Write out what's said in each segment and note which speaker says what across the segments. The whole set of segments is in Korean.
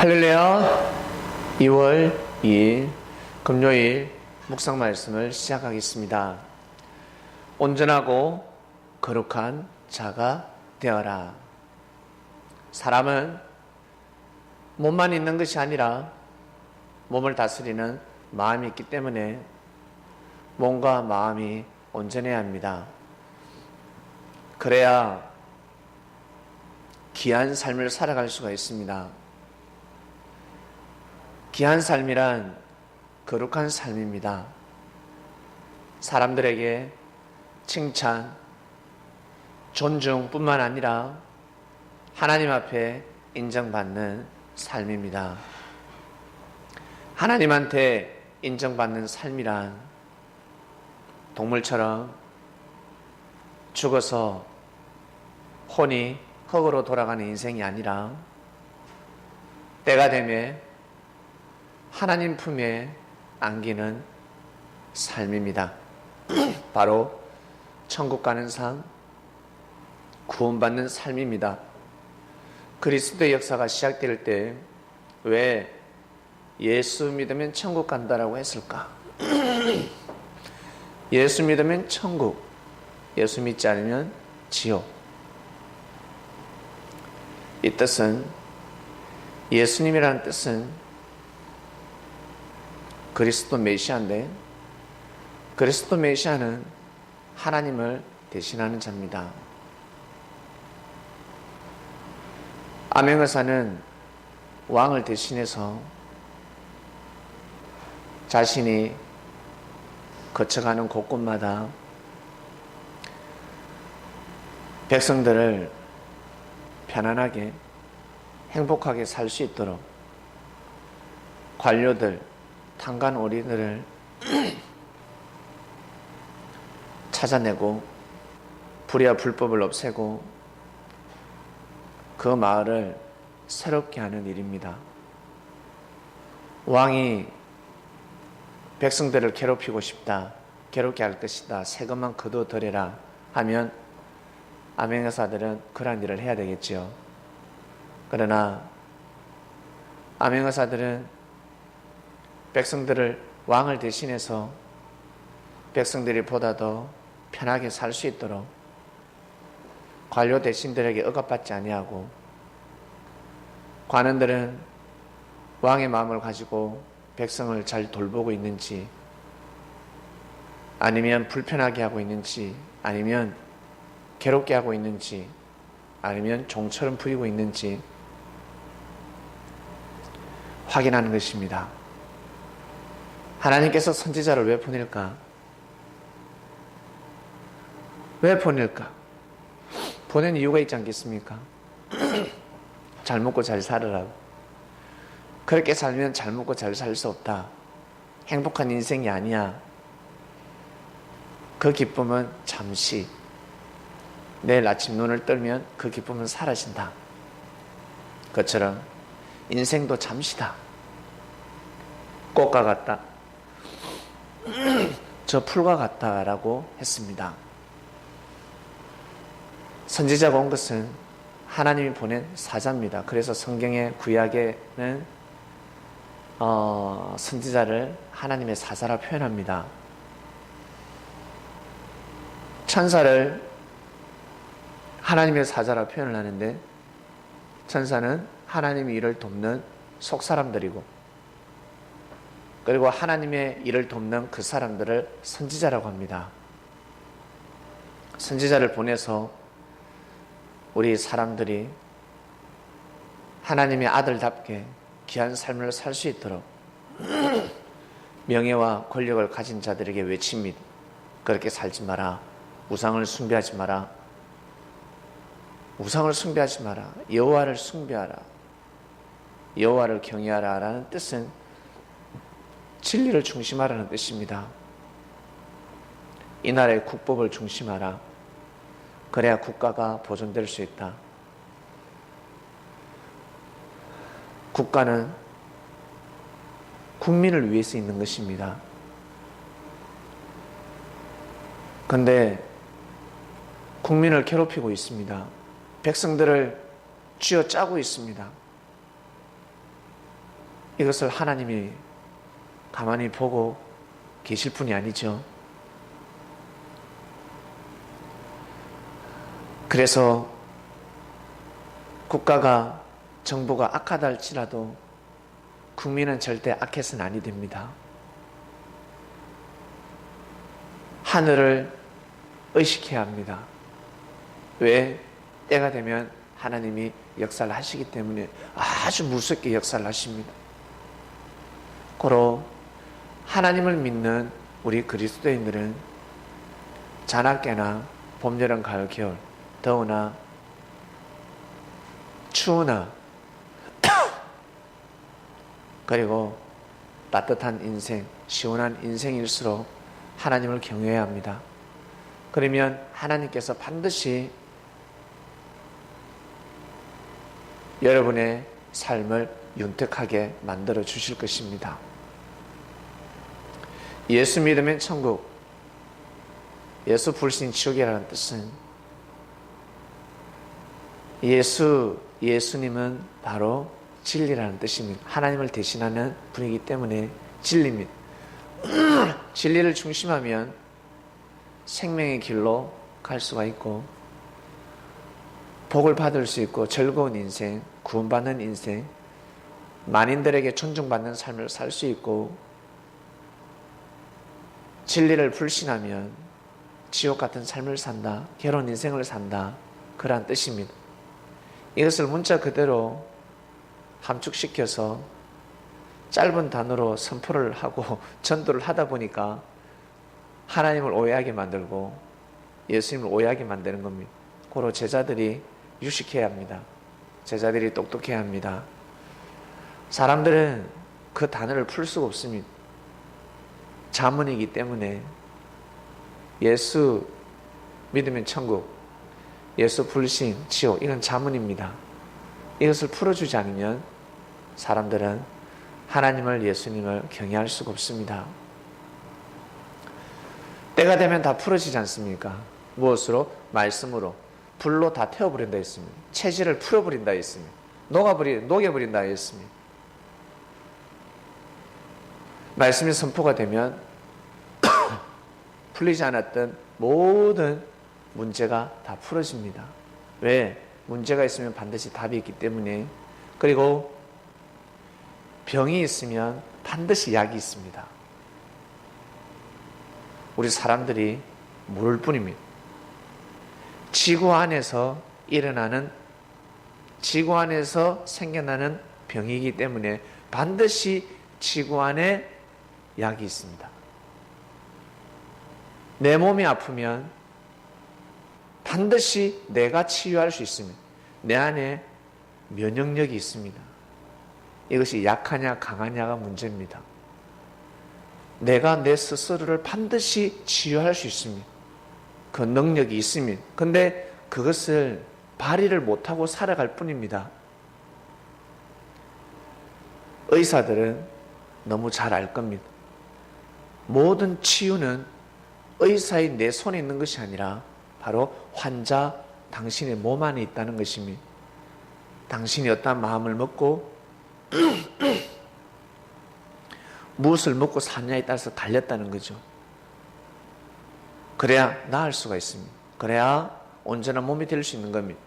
Speaker 1: 할렐루야. 2월 2일 금요일 묵상 말씀을 시작하겠습니다. 온전하고 거룩한 자가 되어라. 사람은 몸만 있는 것이 아니라 몸을 다스리는 마음이 있기 때문에 몸과 마음이 온전해야 합니다. 그래야 귀한 삶을 살아갈 수가 있습니다. 귀한 삶이란 거룩한 삶입니다. 사람들에게 칭찬, 존중뿐만 아니라 하나님 앞에 인정받는 삶입니다. 하나님한테 인정받는 삶이란 동물처럼 죽어서 혼이 흙으로 돌아가는 인생이 아니라 때가 되면 하나님 품에 안기는 삶입니다. 바로 천국 가는 삶, 구원받는 삶입니다. 그리스도의 역사가 시작될 때 왜 예수 믿으면 천국 간다라고 했을까? 예수 믿으면 천국, 예수 믿지 않으면 지옥. 이 뜻은, 예수님이라는 뜻은 그리스도 메시아인데, 그리스도 메시아는 하나님을 대신하는 자입니다. 암행의사는 왕을 대신해서 자신이 거쳐가는 곳곳마다 백성들을 편안하게 행복하게 살 수 있도록 관료들, 탄간오리들을 찾아내고 불의와 불법을 없애고 그 마을을 새롭게 하는 일입니다. 왕이 백성들을 괴롭히고 싶다, 괴롭게 할 것이다, 세금만 거둬들여라 하면 암행의사들은 그러한 일을 해야 되겠죠. 그러나 암행의사들은 백성들을, 왕을 대신해서 백성들이 보다 더 편하게 살 수 있도록 관료 대신들에게 억압받지 아니하고, 관원들은 왕의 마음을 가지고 백성을 잘 돌보고 있는지, 아니면 불편하게 하고 있는지, 아니면 괴롭게 하고 있는지, 아니면 종처럼 부리고 있는지 확인하는 것입니다. 하나님께서 선지자를 왜 보낼까? 왜 보낼까? 보낸 이유가 있지 않겠습니까? 잘 먹고 잘 살으라고. 그렇게 살면 잘 먹고 잘 살 수 없다. 행복한 인생이 아니야. 그 기쁨은 잠시, 내일 아침 눈을 뜨면 그 기쁨은 사라진다. 그처럼 인생도 잠시다. 꽃과 같다. 저 풀과 같다라고 했습니다. 선지자가 온 것은 하나님이 보낸 사자입니다. 그래서 성경의 구약에는 선지자를 하나님의 사자라 표현합니다. 천사를 하나님의 사자라 표현을 하는데, 천사는 하나님의 일을 돕는 속사람들이고, 그리고 하나님의 일을 돕는 그 사람들을 선지자라고 합니다. 선지자를 보내서 우리 사람들이 하나님의 아들답게 귀한 삶을 살 수 있도록 명예와 권력을 가진 자들에게 외칩니다. 그렇게 살지 마라. 우상을 숭배하지 마라. 우상을 숭배하지 마라. 여호와를 숭배하라. 여호와를 경외하라 라는 뜻은 진리를 중심하라는 뜻입니다. 이 나라의 국법을 중심하라. 그래야 국가가 보존될 수 있다. 국가는 국민을 위해서 있는 것입니다. 그런데 국민을 괴롭히고 있습니다. 백성들을 쥐어짜고 있습니다. 이것을 하나님이 가만히 보고 계실 분이 아니죠. 그래서 국가가 정부가 악하다 할지라도 국민은 절대 악해서는 아니 됩니다. 하늘을 의식해야 합니다. 왜? 때가 되면 하나님이 역사를 하시기 때문에 아주 무섭게 역사를 하십니다. 고로 하나님을 믿는 우리 그리스도인들은 자나깨나 봄, 여름, 가을, 겨울, 더우나 추우나 그리고 따뜻한 인생, 시원한 인생일수록 하나님을 경외해야 합니다. 그러면 하나님께서 반드시 여러분의 삶을 윤택하게 만들어 주실 것입니다. 예수 믿으면 천국, 예수 불신 지옥이라는 뜻은 예수님은 바로 진리라는 뜻입니다. 하나님을 대신하는 분이기 때문에 진리입니다. 진리를 중심하면 생명의 길로 갈 수가 있고 복을 받을 수 있고 즐거운 인생, 구원받는 인생, 만인들에게 존중받는 삶을 살 수 있고 진리를 불신하면 지옥 같은 삶을 산다, 괴로운 인생을 산다, 그러한 뜻입니다. 이것을 문자 그대로 함축시켜서 짧은 단어로 선포를 하고 전도를 하다 보니까 하나님을 오해하게 만들고 예수님을 오해하게 만드는 겁니다. 고로 제자들이 유식해야 합니다. 제자들이 똑똑해야 합니다. 사람들은 그 단어를 풀 수가 없습니다. 자문이기 때문에 예수 믿으면 천국, 예수 불신, 지옥, 이건 자문입니다. 이것을 풀어주지 않으면 사람들은 하나님을, 예수님을 경외할 수가 없습니다. 때가 되면 다 풀어지지 않습니까? 무엇으로? 말씀으로. 불로 다 태워버린다 했습니다. 체질을 풀어버린다 했습니다. 녹여버린다 했습니다. 말씀이 선포가 되면 풀리지 않았던 모든 문제가 다 풀어집니다. 왜? 문제가 있으면 반드시 답이 있기 때문에. 그리고 병이 있으면 반드시 약이 있습니다. 우리 사람들이 모를 뿐입니다. 지구 안에서 생겨나는 병이기 때문에 반드시 지구 안에 약이 있습니다. 내 몸이 아프면 반드시 내가 치유할 수 있습니다. 내 안에 면역력이 있습니다. 이것이 약하냐 강하냐가 문제입니다. 내가 내 스스로를 반드시 치유할 수 있습니다. 그 능력이 있습니다. 그런데 그것을 발휘를 못하고 살아갈 뿐입니다. 의사들은 너무 잘 알 겁니다. 모든 치유는 의사의 내 손에 있는 것이 아니라 바로 환자, 당신의 몸 안에 있다는 것입니다. 당신이 어떤 마음을 먹고 무엇을 먹고 사냐에 따라서 달렸다는 거죠. 그래야 나을 수가 있습니다. 그래야 온전한 몸이 될 수 있는 겁니다.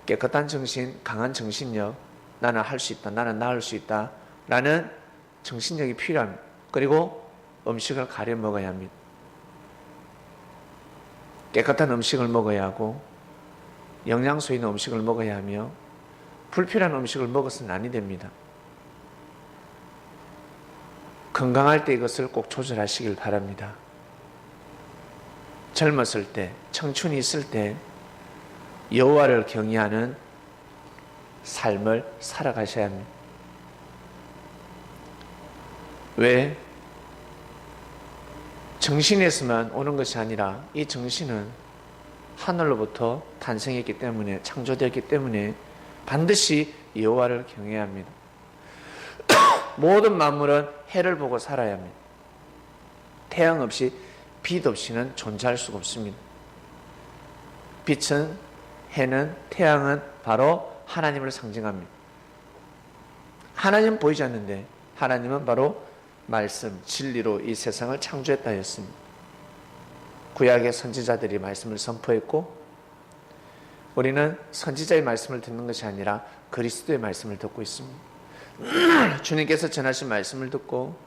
Speaker 1: 깨끗한 정신, 강한 정신력, 나는 할 수 있다, 나는 나을 수 있다 라는 정신력이 필요합니다. 그리고 음식을 가려 먹어야 합니다. 깨끗한 음식을 먹어야 하고 영양소 있는 음식을 먹어야 하며 불필요한 음식을 먹어서는 아니 됩니다. 건강할 때 이것을 꼭 조절하시길 바랍니다. 젊었을 때, 청춘이 있을 때 여호와를 경외하는 삶을 살아가셔야 합니다. 왜? 정신에서만 오는 것이 아니라 이 정신은 하늘로부터 탄생했기 때문에, 창조되었기 때문에 반드시 여호와를 경외해야 합니다. 모든 만물은 해를 보고 살아야 합니다. 태양 없이, 빛 없이는 존재할 수가 없습니다. 빛은, 해는, 태양은 바로 하나님을 상징합니다. 하나님은 보이지 않는데 하나님은 바로 말씀, 진리로 이 세상을 창조했다 했습니다. 구약의 선지자들이 말씀을 선포했고 우리는 선지자의 말씀을 듣는 것이 아니라 그리스도의 말씀을 듣고 있습니다. 주님께서 전하신 말씀을 듣고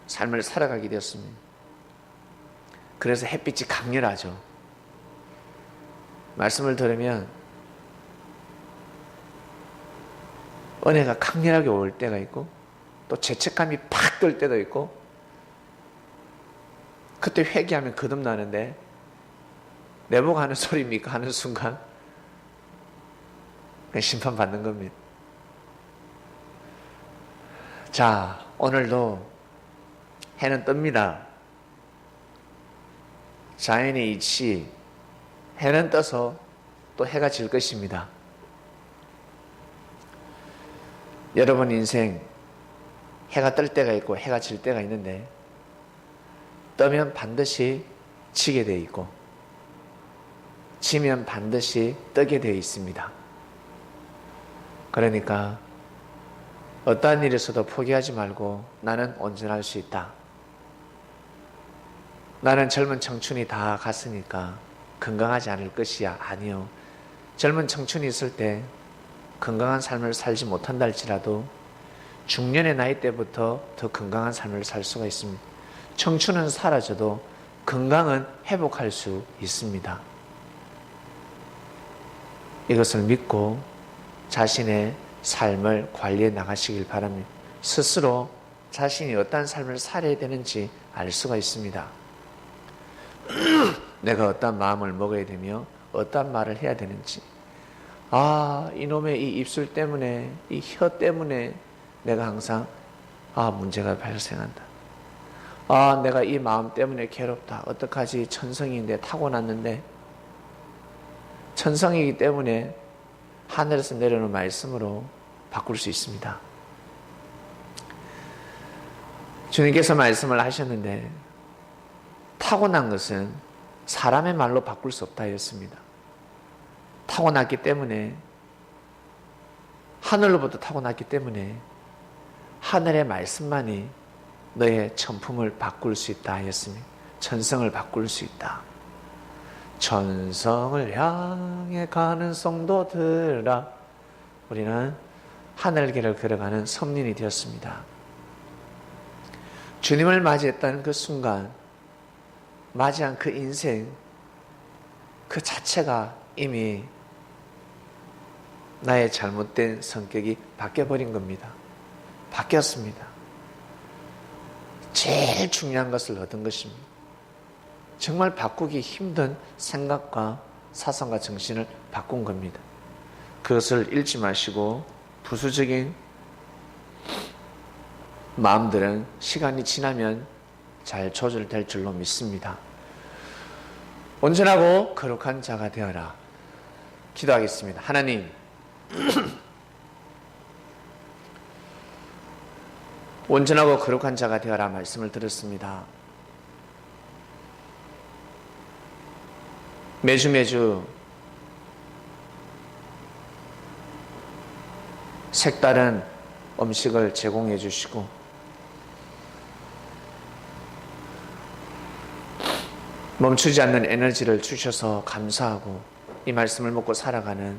Speaker 1: 삶을 살아가게 되었습니다. 그래서 햇빛이 강렬하죠. 말씀을 들으면 은혜가 강렬하게 올 때가 있고 또 죄책감이 팍 들 때도 있고 그때 회개하면 거듭나는데 내보고 하는 소리입니까? 하는 순간 심판받는 겁니다. 자, 오늘도 해는 뜹니다. 자연의 이치, 해는 떠서 또 해가 질 것입니다. 여러분 인생 해가 뜰 때가 있고 해가 질 때가 있는데 뜨면 반드시 지게 되어 있고 지면 반드시 뜨게 되어 있습니다. 그러니까 어떠한 일에서도 포기하지 말고 나는 온전할 수 있다. 나는 젊은 청춘이 다 갔으니까 건강하지 않을 것이야. 아니요. 젊은 청춘이 있을 때 건강한 삶을 살지 못한다 할지라도 중년의 나이 때부터 더 건강한 삶을 살 수가 있습니다. 청춘은 사라져도 건강은 회복할 수 있습니다. 이것을 믿고 자신의 삶을 관리해 나가시길 바랍니다. 스스로 자신이 어떤 삶을 살아야 되는지 알 수가 있습니다. 내가 어떤 마음을 먹어야 되며 어떤 말을 해야 되는지, 이놈의 이 입술 때문에, 이 혀 때문에 내가 항상 문제가 발생한다. 내가 이 마음 때문에 괴롭다. 어떡하지? 천성인데 타고났는데 천성이기 때문에 하늘에서 내려오는 말씀으로 바꿀 수 있습니다. 주님께서 말씀을 하셨는데 타고난 것은 사람의 말로 바꿀 수 없다 했습니다. 타고났기 때문에 하늘로부터 타고났기 때문에 하늘의 말씀만이 너의 천품을 바꿀 수 있다 하였습니다. 천성을 바꿀 수 있다. 천성을 향해 가는 성도들아, 우리는 하늘길을 걸어가는 성린이 되었습니다. 주님을 맞이했던 그 순간, 맞이한 그 인생 그 자체가 이미 나의 잘못된 성격이 바뀌어버린 겁니다. 바뀌었습니다. 제일 중요한 것을 얻은 것입니다. 정말 바꾸기 힘든 생각과 사상과 정신을 바꾼 겁니다. 그것을 잃지 마시고 부수적인 마음들은 시간이 지나면 잘 조절될 줄로 믿습니다. 온전하고 거룩한 자가 되어라. 기도하겠습니다. 하나님, 온전하고 거룩한 자가 되어라 말씀을 들었습니다. 매주 색다른 음식을 제공해 주시고 멈추지 않는 에너지를 주셔서 감사하고 이 말씀을 먹고 살아가는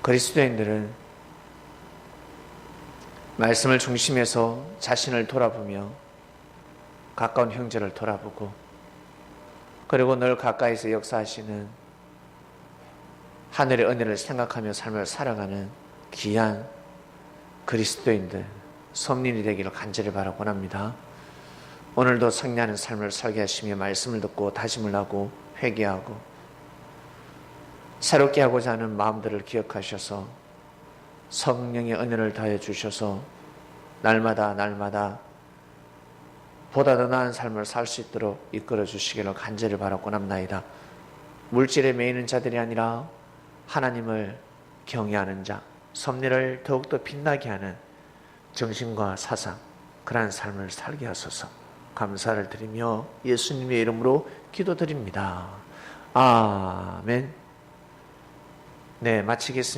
Speaker 1: 그리스도인들은 말씀을 중심해서 자신을 돌아보며 가까운 형제를 돌아보고 그리고 늘 가까이서 역사하시는 하늘의 은혜를 생각하며 삶을 살아가는 귀한 그리스도인들, 성린이 되기를 간절히 바라고 합니다. 오늘도 승리하는 삶을 살게 하시며 말씀을 듣고 다짐을 하고 회개하고 새롭게 하고자 하는 마음들을 기억하셔서 성령의 은혜를 더해 주셔서 날마다 보다 더 나은 삶을 살 수 있도록 이끌어 주시기를 간절히 바라고 합나이다. 물질에 매이는 자들이 아니라 하나님을 경외하는 자, 섭리를 더욱더 빛나게 하는 정신과 사상, 그러한 삶을 살게 하소서. 감사를 드리며 예수님의 이름으로 기도드립니다. 아멘. 네, 마치겠습니다.